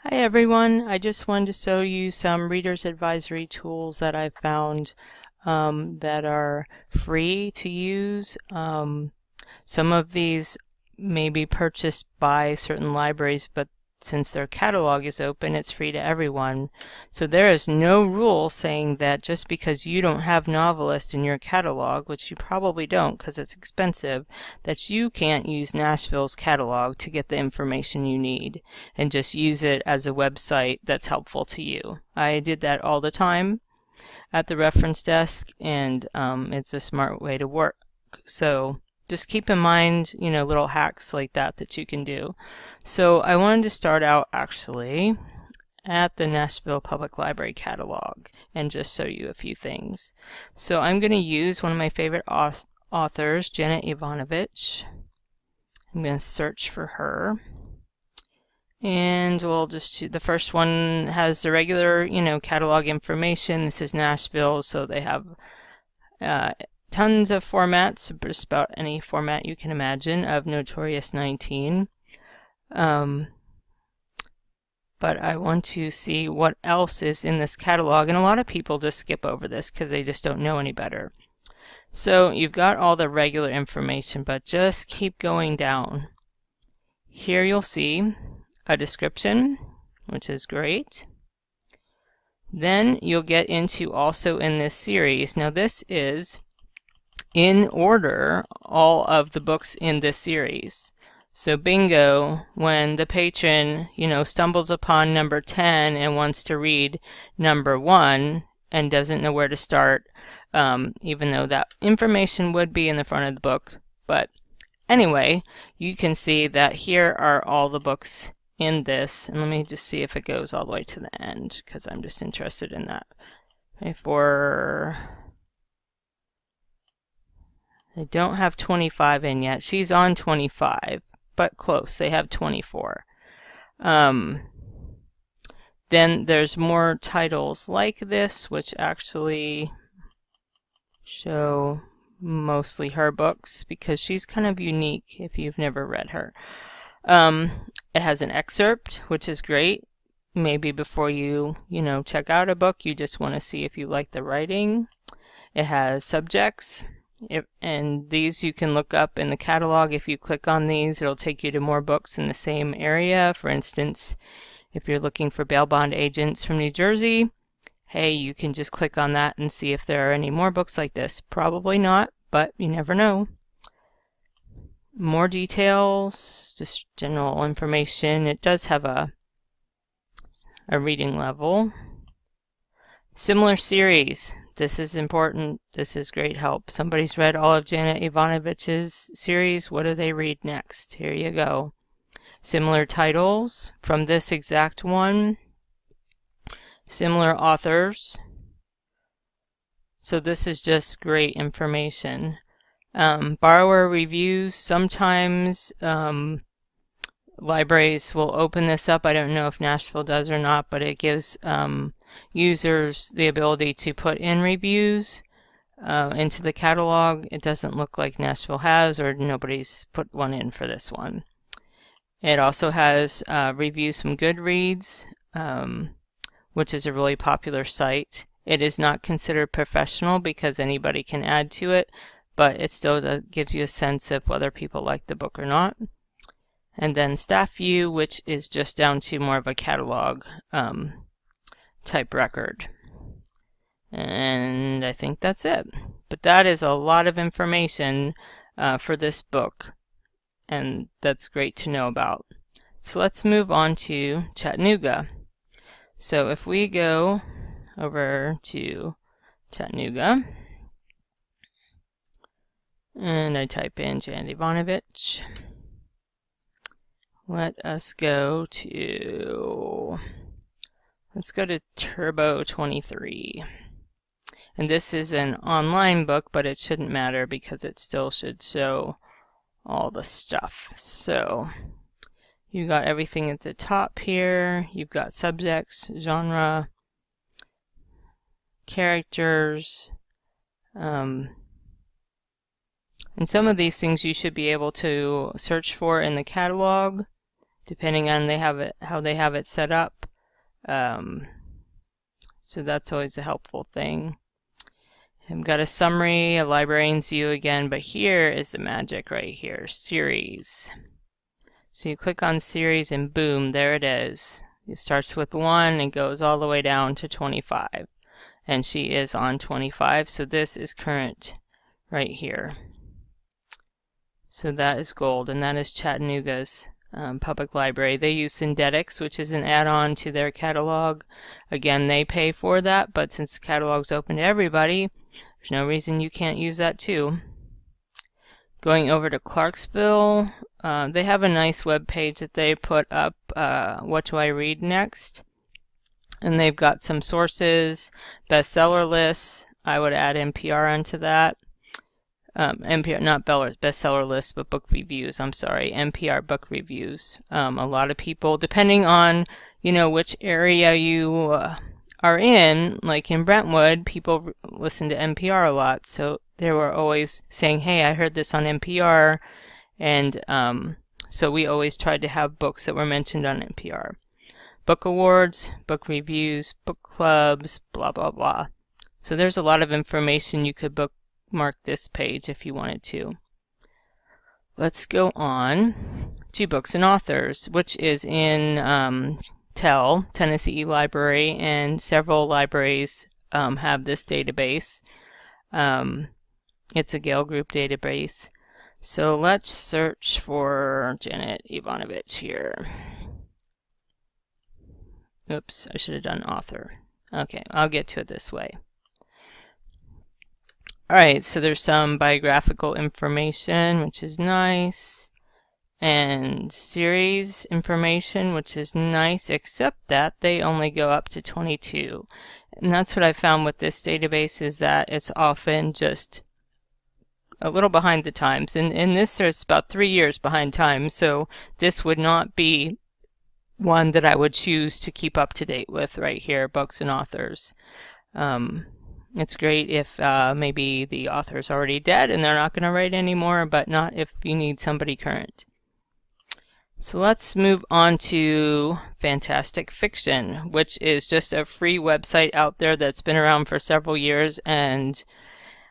Hi everyone, I just wanted to show you some reader's advisory tools that I've found that are free to use. Some of these may be purchased by certain libraries, but since their catalog is open, it's free to everyone. So there is no rule saying that just because you don't have Novelist in your catalog, which you probably don't because it's expensive, that you can't use Nashville's catalog to get the information you need and just use it as a website that's helpful to you. I did that all the time at the reference desk, and it's a smart way to work. So just keep in mind, little hacks like that you can do. So I wanted to start out actually at the Nashville Public Library catalog and just show you a few things. So I'm going to use one of my favorite authors, Janet Evanovich. I'm going to search for her. And we'll just, the first one has the regular, catalog information. This is Nashville, so they have tons of formats, just about any format you can imagine of Notorious 19. But I want to see what else is in this catalog, and a lot of people just skip over this because they just don't know any better. So you've got all the regular information, but just keep going down. Here you'll see a description, which is great. Then you'll get into also in this series. Now this is in order all of the books in this series. So bingo, when the patron, stumbles upon number 10 and wants to read number 1 and doesn't know where to start, even though that information would be in the front of the book. But anyway, you can see that here are all the books in this. And let me just see if it goes all the way to the end, because I'm just interested in that. They don't have 25 in yet. She's on 25, but close. They have 24. Then there's more titles like this, which actually show mostly her books because she's kind of unique if you've never read her. It has an excerpt, which is great. Maybe before you, check out a book, you just want to see if you like the writing. It has subjects. And these you can look up in the catalog. If you click on these, it'll take you to more books in the same area. For instance, if you're looking for bail bond agents from New Jersey, hey, you can just click on that and see if there are any more books like this. Probably not, but you never know. More details, just general information. It does have a reading level. Similar series. This is important. This is great help. Somebody's read all of Janet Evanovich's series. What do they read next? Here you go. Similar titles from this exact one. Similar authors. So this is just great information. Borrower reviews. Sometimes libraries will open this up. I don't know if Nashville does or not, but it gives users the ability to put in reviews into the catalog. It doesn't look like Nashville has, or nobody's put one in for this one. It also has reviews from Goodreads, which is a really popular site. It is not considered professional because anybody can add to it, but it still gives you a sense of whether people like the book or not. And then Staff View, which is just down to more of a catalog type record. And I think that's it. But that is a lot of information for this book, and that's great to know about. So let's move on to Chattanooga. So if we go over to Chattanooga, and I type in Janet Evanovich, let's go to Turbo 23. And this is an online book, but it shouldn't matter because it still should show all the stuff. So you got everything at the top here. You've got subjects, genre, characters, and some of these things you should be able to search for in the catalog. depending on how they have it set up. So that's always a helpful thing. I've got a summary, a librarian's view again, but here is the magic right here, series. So you click on series and boom, there it is. It starts with 1 and goes all the way down to 25. And she is on 25, so this is current right here. So that is gold, and that is Chattanooga's public library. They use Syndetics, which is an add-on to their catalog. Again, they pay for that, but since the catalog's open to everybody, there's no reason you can't use that too. Going over to Clarksville, they have a nice web page that they put up, What Do I Read Next? And they've got some sources, bestseller lists. I would add NPR onto that. NPR, not bestseller lists, but book reviews. I'm sorry, NPR book reviews. A lot of people, depending on, you know, which area you are in, like in Brentwood, people listen to NPR a lot. So they were always saying, hey, I heard this on NPR. And so we always tried to have books that were mentioned on NPR. Book awards, book reviews, book clubs, blah, blah, blah. So there's a lot of information. You could bookmark this page if you wanted to. Let's go on to books and authors, which is in TEL, Tennessee Library, and several libraries have this database. It's a Gale Group database. So let's search for Janet Evanovich here. Oops, I should have done author. Okay, I'll get to it this way. Alright, so there's some biographical information, which is nice, and series information, which is nice, except that they only go up to 22. And that's what I found with this database, is that it's often just a little behind the times. And in this, there's about 3 years behind time, so this would not be one that I would choose to keep up to date with right here, books and authors. It's great if maybe the author's already dead and they're not going to write anymore, but not if you need somebody current. So let's move on to Fantastic Fiction, which is just a free website out there that's been around for several years, and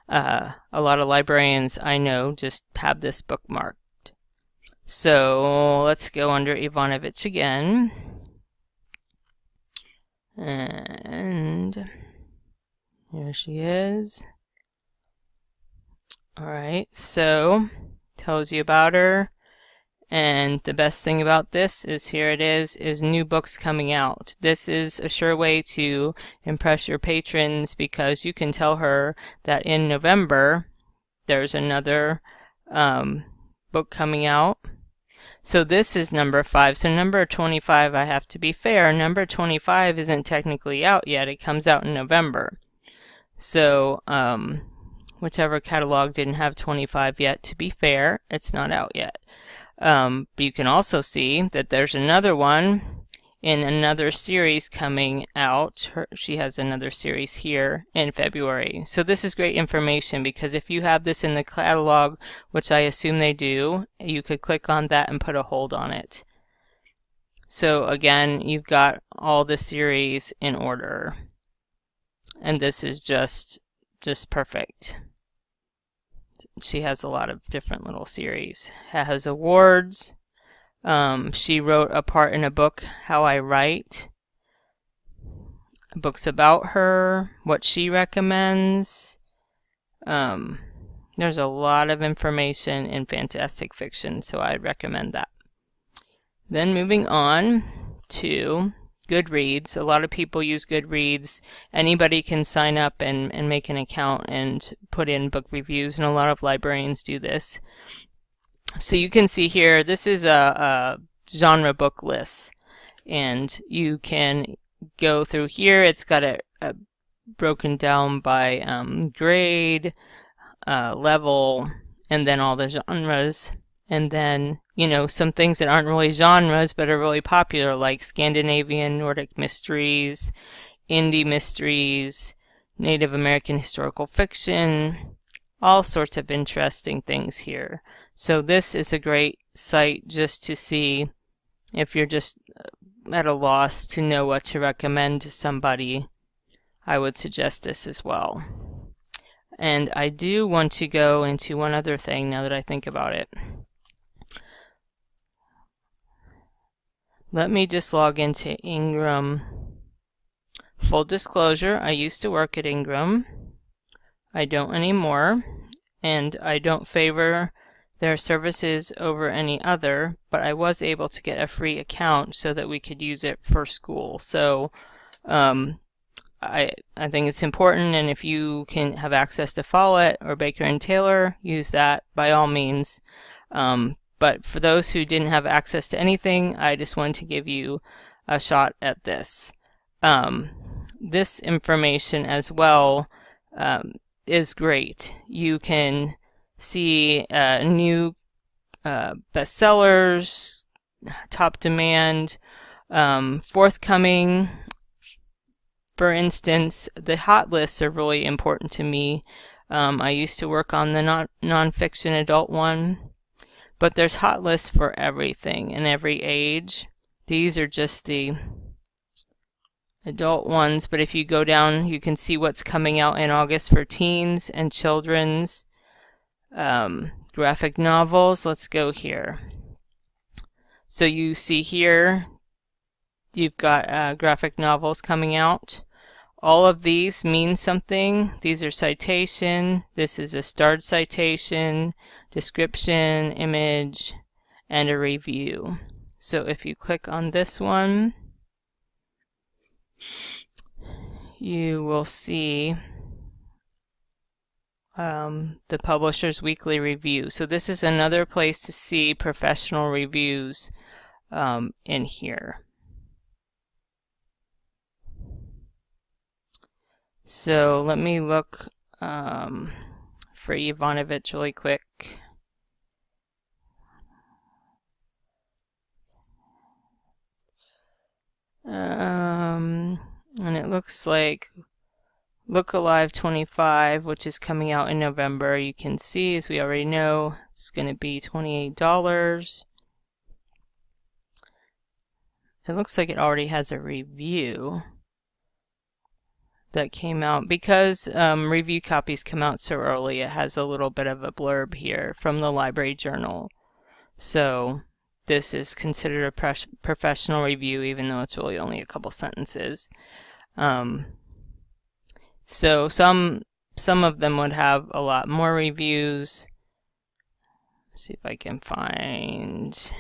a lot of librarians I know just have this bookmarked. So let's go under Evanovich again. And here she is. Alright, so tells you about her. And the best thing about this is here it is new books coming out. This is a sure way to impress your patrons, because you can tell her that in November there's another book coming out. So this is number 5. So number 25, I have to be fair, number 25 isn't technically out yet. It comes out in November. So whichever catalog didn't have 25 yet, to be fair, it's not out yet. But you can also see that there's another one in another series coming out. She has another series here in February. So this is great information, because if you have this in the catalog, which I assume they do, you could click on that and put a hold on it. So again, you've got all the series in order. And this is just perfect. She has a lot of different little series. It has awards. She wrote a part in a book, How I Write. Books about her, what she recommends. There's a lot of information in Fantastic Fiction, so I'd recommend that. Then moving on to Goodreads. A lot of people use Goodreads. Anybody can sign up and make an account and put in book reviews, and a lot of librarians do this. So you can see here, this is a genre book list, and you can go through here. It's got it broken down by grade, level, and then all the genres. And then, you know, some things that aren't really genres but are really popular, like Scandinavian Nordic mysteries, indie mysteries, Native American historical fiction, all sorts of interesting things here. So this is a great site just to see if you're just at a loss to know what to recommend to somebody, I would suggest this as well. And I do want to go into one other thing now that I think about it. Let me just log into Ingram. Full disclosure, I used to work at Ingram. I don't anymore, and I don't favor their services over any other, but I was able to get a free account so that we could use it for school. So I think it's important, and if you can have access to Follett or Baker and Taylor, use that by all means. But for those who didn't have access to anything, I just wanted to give you a shot at this. This information as well is great. You can see new bestsellers, top demand, forthcoming. For instance, the hot lists are really important to me. I used to work on the nonfiction adult one, but there's hot lists for everything and every age. These are just the adult ones, but if you go down, you can see what's coming out in August for teens and children's. Graphic novels, let's go here. So you see here, you've got graphic novels coming out. All of these mean something. These are citation. This is a starred citation, description, image, and a review. So if you click on this one, you will see the Publisher's Weekly Review. So this is another place to see professional reviews in here. So let me look for Yovanovitch really quick. And it looks like Look Alive 25, which is coming out in November. You can see, as we already know, it's going to be $28. It looks like it already has a review that came out. Because review copies come out so early, it has a little bit of a blurb here from the Library Journal. So this is considered a professional review, even though it's really only a couple sentences. So some of them would have a lot more reviews. Let's see if I can find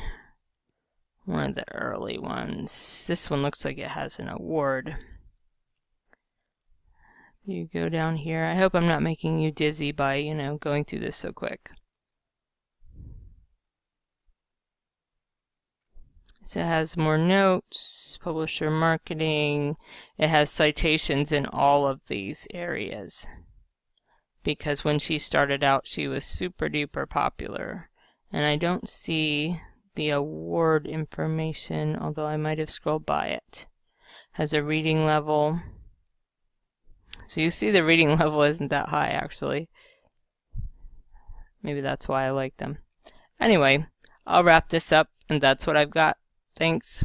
one of the early ones. This one looks like it has an award. You go down here. I hope I'm not making you dizzy by, going through this so quick. So it has more notes, publisher marketing. It has citations in all of these areas. Because when she started out, she was super duper popular. And I don't see the award information, although I might have scrolled by it. Has a reading level. So you see the reading level isn't that high, actually. Maybe that's why I like them. Anyway, I'll wrap this up, and that's what I've got. Thanks.